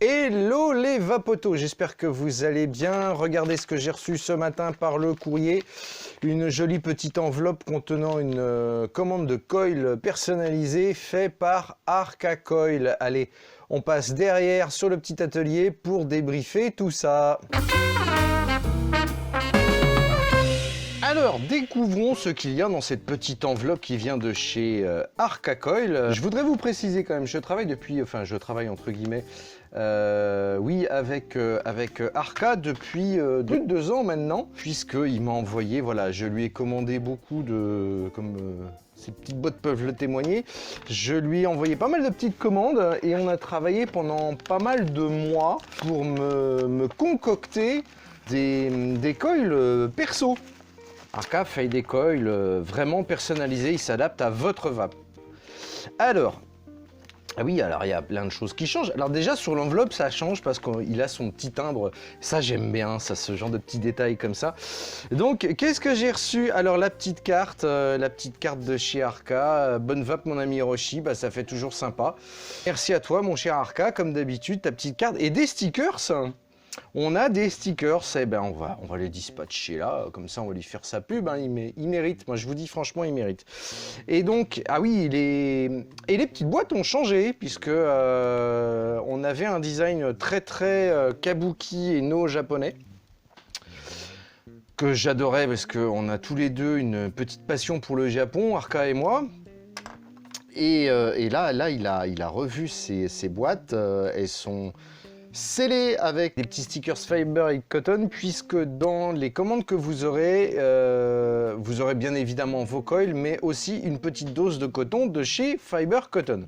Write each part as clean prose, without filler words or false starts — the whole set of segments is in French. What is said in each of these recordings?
Hello les vapotos, j'espère que vous allez bien. Regardez ce que j'ai reçu ce matin par le courrier. Une jolie petite enveloppe contenant une commande de coil personnalisée fait par Arca Coil. Allez, on passe derrière sur le petit atelier pour débriefer tout ça. Alors, découvrons ce qu'il y a dans cette petite enveloppe qui vient de chez Arca Coil. Je voudrais vous préciser quand même, je travaille entre guillemets, oui, avec Arca depuis plus de 2 ans maintenant, puisqu'il m'a envoyé, voilà, je lui ai commandé beaucoup de, ces petites bottes peuvent le témoigner, je lui ai envoyé pas mal de petites commandes et on a travaillé pendant pas mal de mois pour me concocter des coils perso. Arca fait des coils vraiment personnalisés, ils s'adaptent à votre vape. Alors, ah oui, alors il y a plein de choses qui changent. Alors déjà sur l'enveloppe ça change parce qu'il a son petit timbre, ça j'aime bien, ça, ce genre de petits détails comme ça. Donc qu'est-ce que j'ai reçu? Alors la petite carte de chez Arca, bonne vape mon ami Hiroshi, bah, ça fait toujours sympa. Merci à toi mon cher Arca, comme d'habitude, ta petite carte et des stickers. On a des stickers, eh ben on va les dispatcher là, comme ça on va lui faire sa pub, hein, il mérite, moi je vous dis franchement il mérite. Et donc, ah oui, les petites boîtes ont changé, puisque on avait un design très kabuki et no japonais, que j'adorais parce qu'on a tous les deux une petite passion pour le Japon, Arca et moi. Et là il a revu ces boîtes, elles sont scellé avec des petits stickers Fiber et Cotton, puisque dans les commandes que vous aurez bien évidemment vos coils, mais aussi une petite dose de coton de chez Fiber Cotton.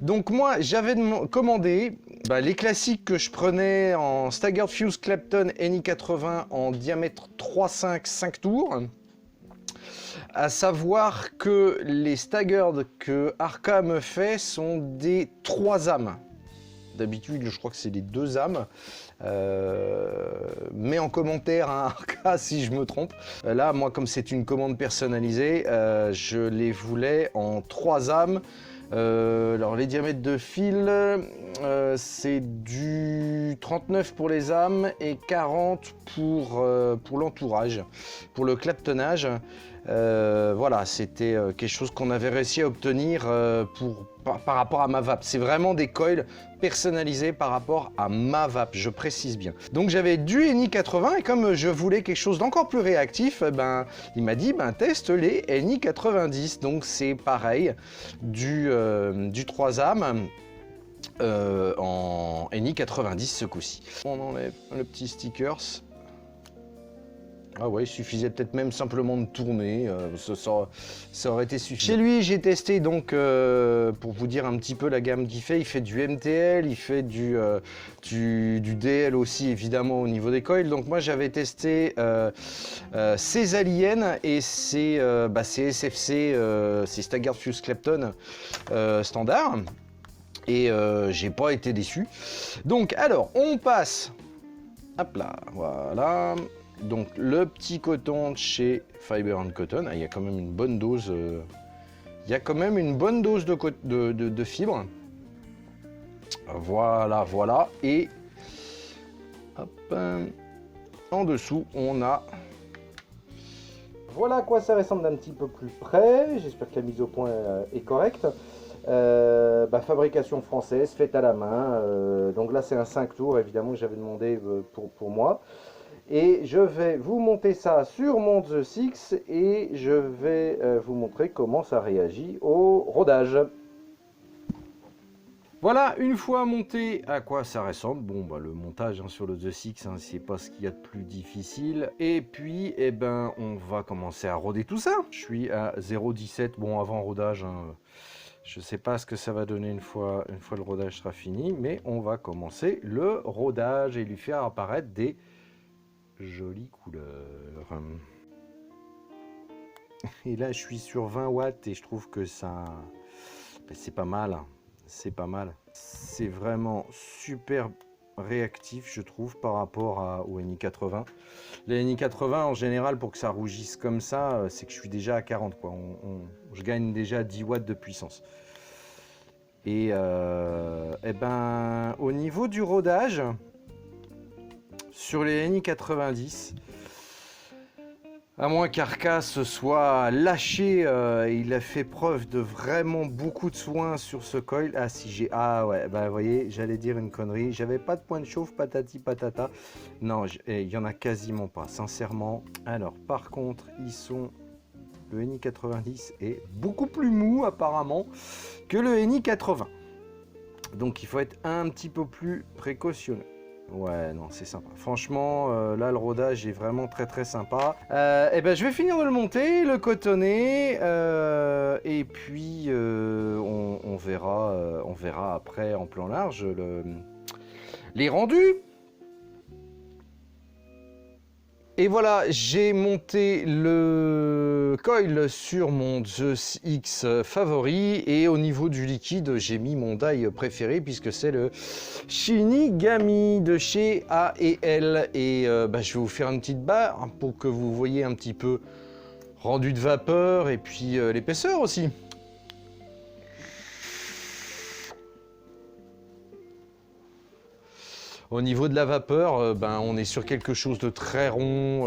Donc moi, j'avais commandé les classiques que je prenais en Staggered Fuse Clapton NI80 en diamètre 3,5 5 tours. À savoir que les Staggered que Arca me fait sont des 3 âmes. D'habitude, je crois que c'est les 2 âmes. Mets en commentaire un Arca si je me trompe. Là, moi, comme c'est une commande personnalisée, je les voulais en 3 âmes. Alors, les diamètres de fil, c'est du 39 pour les âmes et 40 pour l'entourage, pour le claptonnage. Voilà, c'était quelque chose qu'on avait réussi à obtenir par rapport à ma vape. C'est vraiment des coils personnalisés par rapport à ma vape, je précise bien. Donc j'avais du NI80 et comme je voulais quelque chose d'encore plus réactif, il m'a dit teste les NI90. Donc c'est pareil, du 3 âmes en NI90 ce coup-ci. On enlève le petit stickers. Ah ouais, il suffisait peut-être même simplement de tourner, ça aurait été suffisant. Chez lui, j'ai testé donc, pour vous dire un petit peu la gamme qu'il fait, il fait du MTL, il fait du DL aussi évidemment au niveau des coils. Donc moi j'avais testé ces Aliens et ces SFC, ces Staggered Fuse Clapton standard. Et j'ai pas été déçu. Donc alors, on passe, hop là, voilà. Donc le petit coton de chez Fiber & Cotton, il y a quand même une bonne dose, de fibres. Voilà. Et hop, en dessous, on a... Voilà à quoi ça ressemble d'un petit peu plus près. J'espère que la mise au point est correcte. Fabrication française, faite à la main. Donc là, c'est un 5 tours, évidemment, que j'avais demandé pour moi. Et je vais vous monter ça sur mon The Six et je vais vous montrer comment ça réagit au rodage. Voilà, une fois monté, à quoi ça ressemble. Bon, le montage sur le The Six, c'est pas ce qu'il y a de plus difficile. Et puis, on va commencer à roder tout ça. Je suis à 0,17, bon, avant rodage, je sais pas ce que ça va donner une fois le rodage sera fini, mais on va commencer le rodage et lui faire apparaître des jolies couleurs. Et là je suis sur 20 watts et je trouve que ça c'est pas mal, c'est pas mal, c'est vraiment super réactif je trouve par rapport au NI80. Les NI80 en général, pour que ça rougisse comme ça, c'est que je suis déjà à 40 quoi. Je gagne déjà 10 watts de puissance. Et ben, au niveau du rodage, sur les NI90, à moins qu'Arca se soit lâché, il a fait preuve de vraiment beaucoup de soin sur ce coil. Ah si j'ai... Ah ouais, bah vous voyez, j'allais dire une connerie. J'avais pas de point de chauffe, patati patata. Non, il y en a quasiment pas, sincèrement. Alors par contre, ils sont... Le NI90 est beaucoup plus mou apparemment que le NI80. Donc il faut être un petit peu plus précautionneux. Ouais, non, c'est sympa. Franchement, là, le rodage est vraiment très très sympa. Et ben, je vais finir de le monter, le cotonner, et puis on verra après en plan large les rendus. Et voilà, j'ai monté le coil sur mon Zeus X favori et au niveau du liquide, j'ai mis mon die préféré puisque c'est le Shinigami de chez A&L. Et bah, je vais vous faire une petite barre pour que vous voyez un petit peu rendu de vapeur et puis l'épaisseur aussi. Au niveau de la vapeur, ben, on est sur quelque chose de très rond,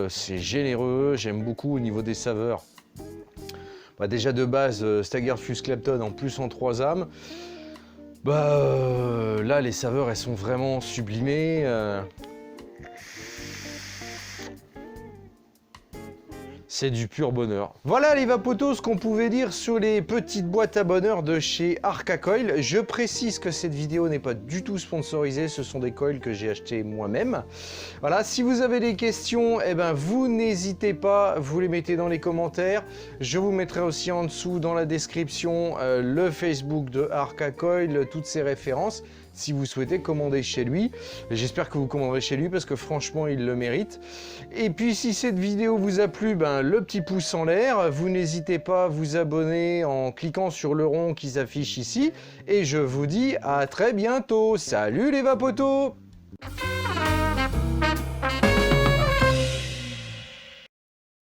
c'est généreux, j'aime beaucoup au niveau des saveurs. Bah, déjà de base, Staggered Fuse Clapton en plus en 3 âmes. Bah, là, les saveurs, elles sont vraiment sublimées. C'est du pur bonheur. Voilà les vapotos, ce qu'on pouvait dire sur les petites boîtes à bonheur de chez Arca Coil. Je précise que cette vidéo n'est pas du tout sponsorisée, ce sont des coils que j'ai achetés moi-même. Voilà, si vous avez des questions, eh ben, vous n'hésitez pas, vous les mettez dans les commentaires. Je vous mettrai aussi en dessous dans la description le Facebook de Arca Coil, toutes ses références. Si vous souhaitez commander chez lui, j'espère que vous commanderez chez lui parce que franchement il le mérite. Et puis si cette vidéo vous a plu, ben, le petit pouce en l'air, vous n'hésitez pas à vous abonner en cliquant sur le rond qui s'affiche ici. Et je vous dis à très bientôt, salut les vapotos!